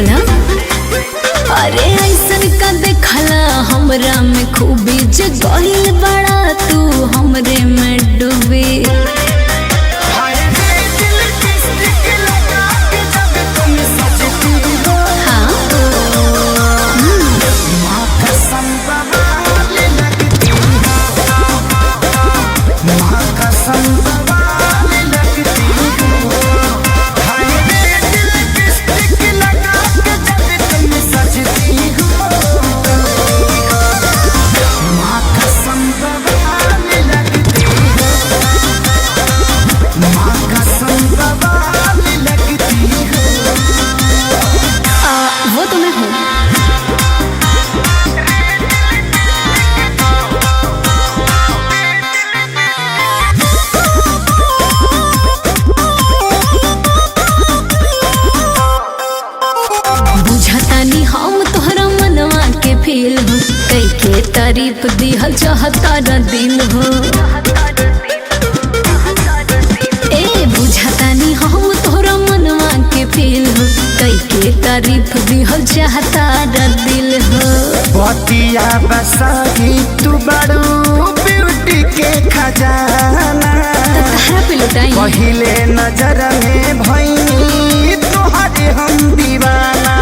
बोला अरे ऐसन का देखला हमरा में खूबी जे गइल बड़ा तू हमरे में डूबी वो तो मैं हूँ। बुझतानी हम तोहरा मनवा के फील हो कई के तारीफ दिहल चाहता न दिल हो ए बुझतानी हम तोहरा मनवा के फील हो कई के तारीफ दिहल चाहता न दिल हो बतिया बसाही तू बड़ू ब्यूटी के खजाना तहरा पे लुटाई पहिले नजर में भईनी तोहरे हम दीवाना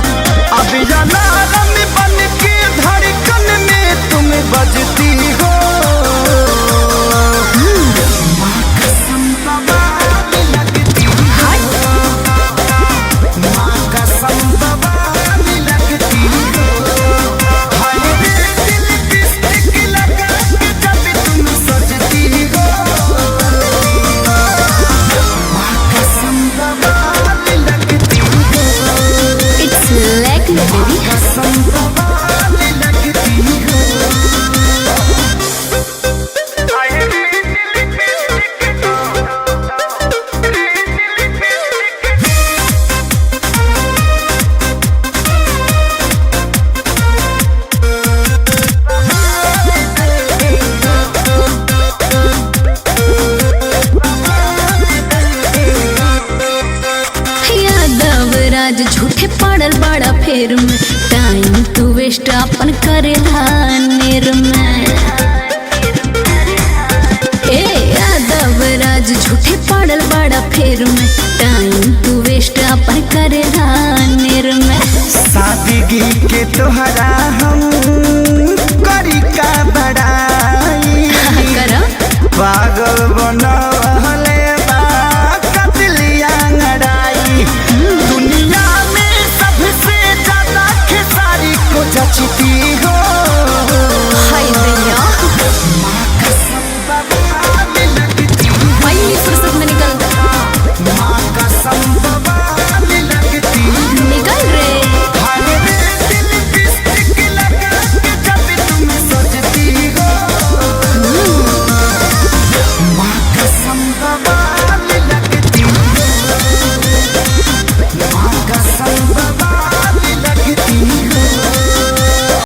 अब अलार्म बन के धड़कन में तुम बजती हो माँ कसम बवाल लगती हो माँ कसम बवाल लगती हो हाय रे दिल लिपस्टिक लगा के जब तुम सजती हो माँ कसम बवाल लगती हो इट्स लाइक मी बेबी कसम बवाल लगती हो यादव राज झूठे पड़ल बड़ा फेर में टाइम तू वेस्ट अपन करेला नेर में ए यादव राज झूठे पड़ल बड़ा फेर में टाइम तू वेस्ट अपन करेला नेर में सादगी के तोहरा हम